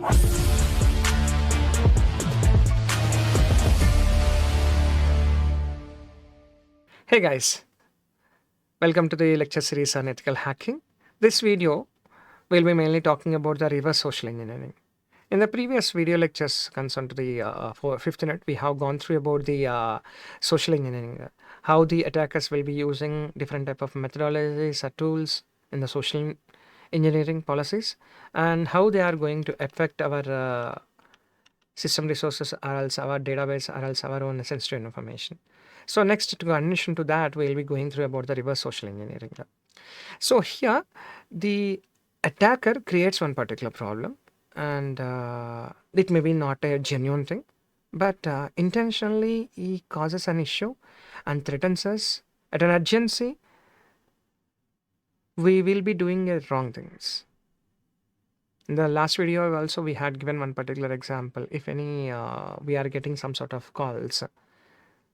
Hey guys, welcome to the lecture series on ethical hacking. This video will be mainly talking about the reverse social engineering. In the previous video lectures concerned to the for fifth unit, we have gone through about the social engineering, how the attackers will be using different type of methodologies or tools in the social engineering policies, and how they are going to affect our system resources or else our database or else our own sensitive information. So next, to addition to that, we'll be going through about the reverse social engineering. So here, the attacker creates one particular problem, and it may be not a genuine thing, but intentionally he causes an issue and threatens us at an urgency. We will be doing wrong things. In the last video also we had given one particular example. If any we are getting some sort of calls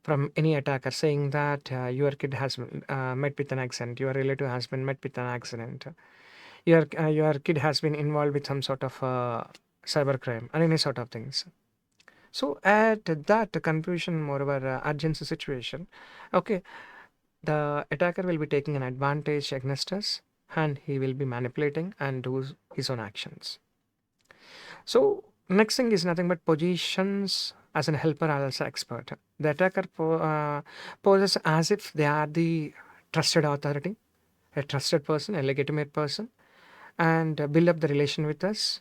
from any attacker saying that your kid has met with an accident, your relative has been met with an accident, your kid has been involved with some sort of cybercrime and any sort of things. So at that confusion, moreover urgency situation, okay, the attacker will be taking an advantage against us, and he will be manipulating and do his own actions. So next thing is nothing but positions as an helper or as an expert. The attacker poses as if they are the trusted authority, a trusted person, a legitimate person, and build up the relation with us.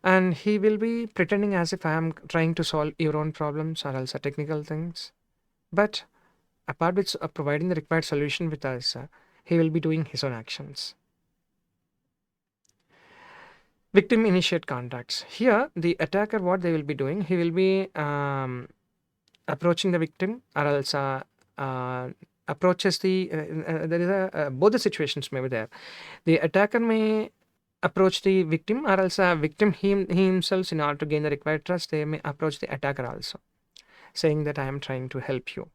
And he will be pretending as if I am trying to solve your own problems or else technical things. But apart with providing the required solution with us, he will be doing his own actions. Victim initiate contacts. Here, the attacker, what they will be doing, he will be approaching the victim or else approaches the, there is both the situations may be there. The attacker may approach the victim or else a victim he himself, in order to gain the required trust, they may approach the attacker also, saying that I am trying to help you.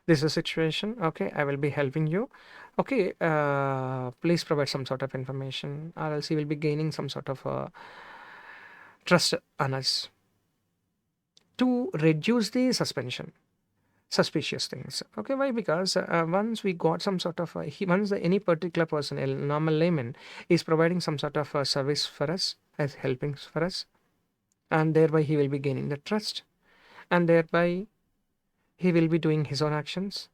This is a situation, okay, I will be helping you, okay, please provide some sort of information, or else he will be gaining some sort of trust on us to reduce the suspicious things. Okay, why? Because once we got some sort of once any particular person, a normal layman, is providing some sort of service for us, as helping for us, and thereby he will be gaining the trust, and thereby he will be doing his own actions.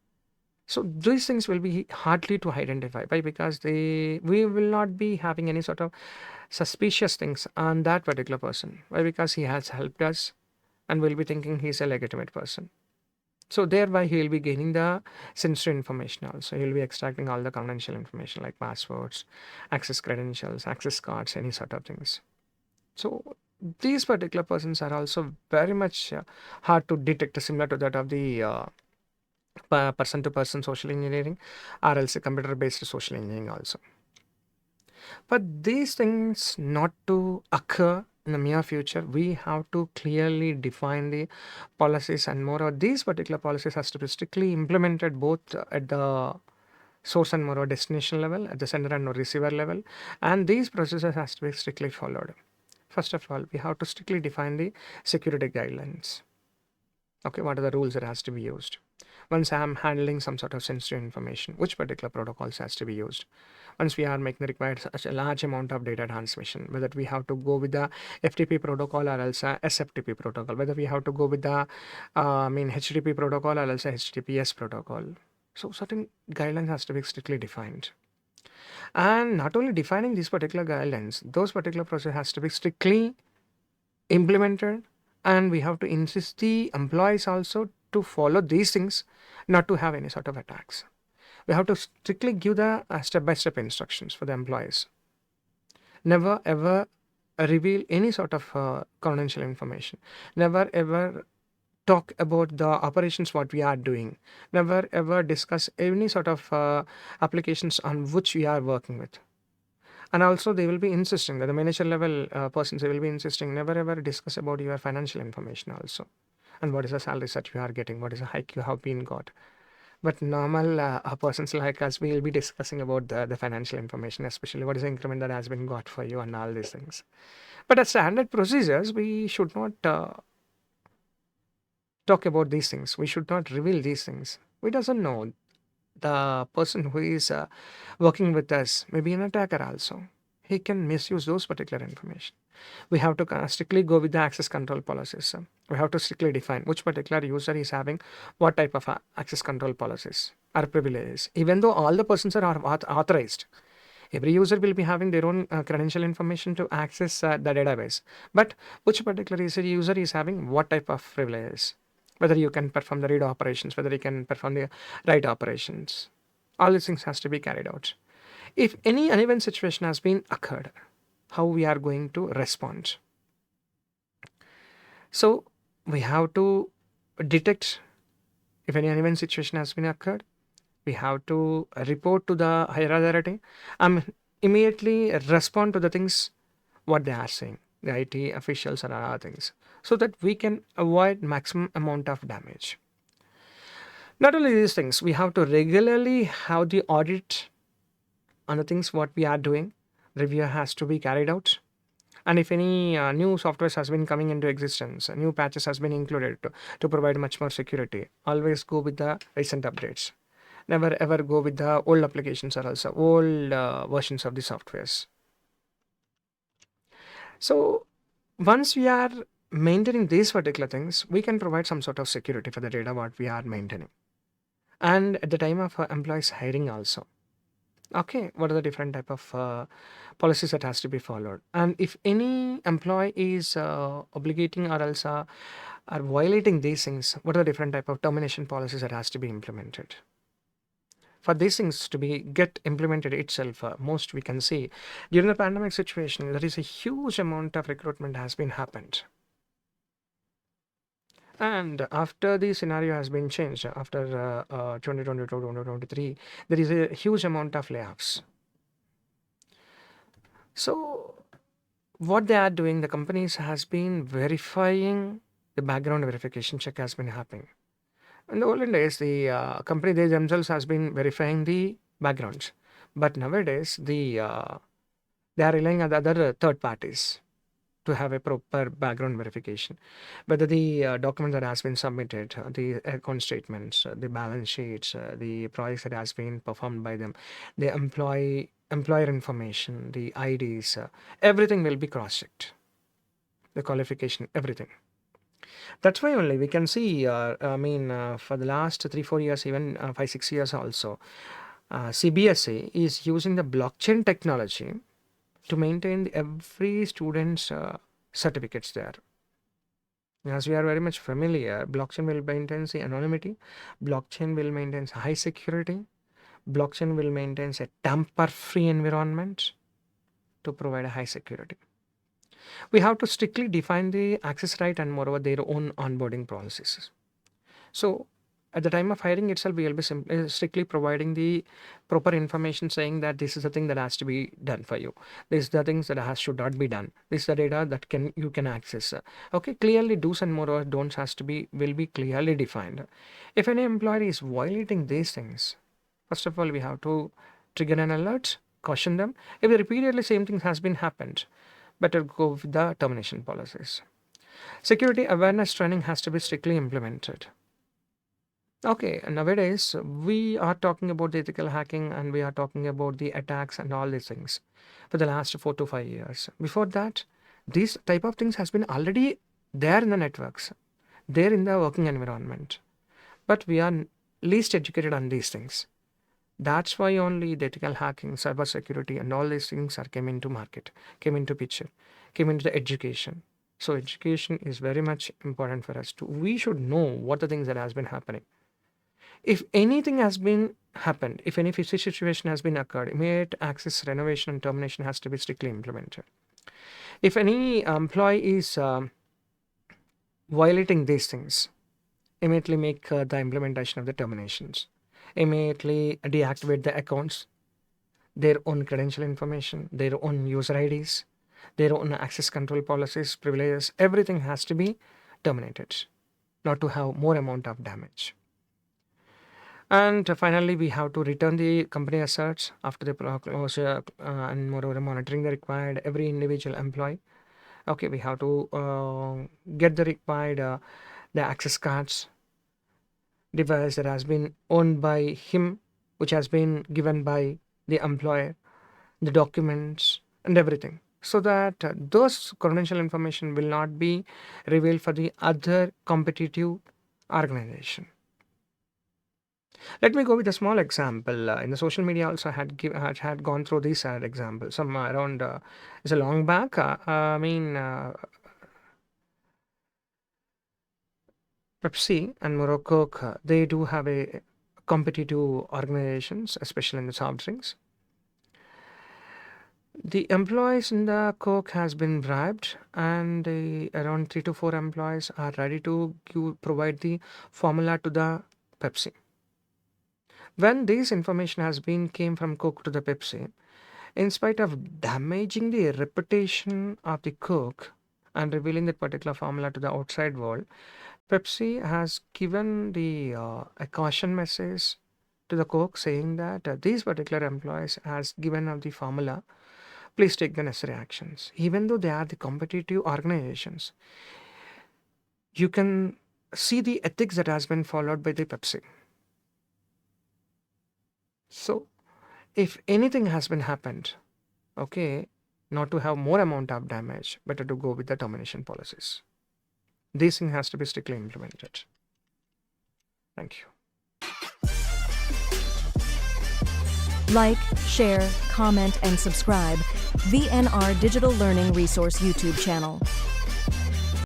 So these things will be hardly to identify. Why? Because we will not be having any sort of suspicious things on that particular person. Why? Because he has helped us, and we'll be thinking he's a legitimate person. So thereby he will be gaining the sensitive information also. He will be extracting all the confidential information like passwords, access credentials, access cards, any sort of things. So these particular persons are also very much hard to detect, similar to that of the person to person social engineering or else computer based social engineering also. But these things not to occur in the near future, we have to clearly define the policies, and moreover these particular policies has to be strictly implemented both at the source and moreover destination level, at the sender and receiver level, and these processes has to be strictly followed. First of all, we have to strictly define the security guidelines. Okay, what are the rules that has to be used? Once I am handling some sort of sensitive information, which particular protocols has to be used? Once we are making required such a large amount of data transmission, whether we have to go with the FTP protocol or else SFTP protocol, whether we have to go with the HTTP protocol or else HTTPS protocol. So certain guidelines has to be strictly defined. And not only defining these particular guidelines, those particular process has to be strictly implemented, and we have to insist the employees also to follow these things, not to have any sort of attacks. We have to strictly give the step-by-step instructions for the employees. Never ever reveal any sort of confidential information. Never ever talk about the operations what we are doing. Never ever discuss any sort of applications on which we are working with. And also they will be insisting that the manager level persons, they will be insisting never ever discuss about your financial information also, and what is the salary that you are getting, what is the hike you have been got. But normal persons like us, we will be discussing about the financial information, especially what is the increment that has been got for you and all these things. But as standard procedures, we should not talk about these things. We should not reveal these things. We doesn't know the person who is working with us may be an attacker also. He can misuse those particular information. We have to strictly go with the access control policies. We have to strictly define which particular user is having what type of access control policies or privileges. Even though all the persons are authorized, every user will be having their own credential information to access the database. But which particular user is having what type of privileges? Whether you can perform the read operations, whether you can perform the write operations. All these things has to be carried out. If any uneven situation has been occurred, how we are going to respond? So we have to detect if any uneven situation has been occurred. We have to report to the higher authority and immediately respond to the things what they are saying, the IT officials and other things, so that we can avoid maximum amount of damage. Not only these things, we have to regularly have the audit on the things what we are doing. Review has to be carried out. And if any new software has been coming into existence, new patches has been included to provide much more security, always go with the recent updates. Never ever go with the old applications or also old versions of the softwares. So once we are maintaining these particular things, we can provide some sort of security for the data what we are maintaining. And at the time of employees hiring also, okay, what are the different type of policies that has to be followed? And if any employee is obligating or else are violating these things, what are the different type of termination policies that has to be implemented? For these things to be get implemented itself, most we can see during the pandemic situation, there is a huge amount of recruitment has been happened. And after the scenario has been changed, after 2022, 2023, there is a huge amount of layoffs. So what they are doing, the companies has been verifying the background verification check has been happening. In the olden days, the company they themselves has been verifying the backgrounds, but nowadays they are relying on the other third parties to have a proper background verification. Whether the document that has been submitted, the account statements, the balance sheets, the projects that has been performed by them, the employer information, the IDs, everything will be cross-checked. The qualification, everything. That's why only we can see. For the last 3-4 years, even 5-6 years also, CBSE is using the blockchain technology to maintain every student's certificates there. As we are very much familiar, blockchain will maintain the anonymity, blockchain will maintain high security, blockchain will maintain a tamper-free environment to provide a high security. We have to strictly define the access right and moreover their own onboarding processes. So at the time of hiring itself, we will be strictly providing the proper information saying that this is the thing that has to be done for you. This is the things that should not be done. This is the data that you can access. Okay, clearly do's and moreover don'ts will be clearly defined. If any employee is violating these things, first of all, we have to trigger an alert, caution them. If repeatedly same thing has been happened, better go with the termination policies. Security awareness training has to be strictly implemented. Okay, nowadays we are talking about the ethical hacking and we are talking about the attacks and all these things for the last 4 to 5 years. Before that, these type of things has been already there in the networks, there in the working environment, but we are least educated on these things. That's why only the ethical hacking, cyber security, and all these things are came into market, came into picture, came into the education. So education is very much important for us to. We should know what the things that has been happening. If anything has been happened, if any fishy situation has been occurred, immediate access renovation and termination has to be strictly implemented. If any employee is violating these things, immediately make the implementation of the terminations. Immediately deactivate the accounts, their own credential information, their own user IDs, their own access control policies, privileges, everything has to be terminated, not to have more amount of damage. And finally, we have to return the company assets after the closure, and moreover, monitoring the required every individual employee. Okay, we have to get the required the access cards device that has been owned by him, which has been given by the employer, the documents, and everything. So that those confidential information will not be revealed for the other competitive organization. Let me go with a small example. In the social media, also had gone through this example. Some around it's a long back. Pepsi and Morocco, they do have a competitive organizations, especially in the soft drinks. The employees in the Coke has been bribed, and around 3 to 4 employees are ready to provide the formula to the Pepsi. When this information has been came from Coke to the Pepsi, in spite of damaging the reputation of the Coke and revealing that particular formula to the outside world, Pepsi has given the a caution message to the Coke saying that these particular employees has given out the formula. Please take the necessary actions. Even though they are the competitive organizations, you can see the ethics that has been followed by the Pepsi. So, if anything has been happened, okay, not to have more amount of damage, better to go with the termination policies. This thing has to be strictly implemented. Thank you. Like, share, comment, and subscribe VNR Digital Learning Resource YouTube channel.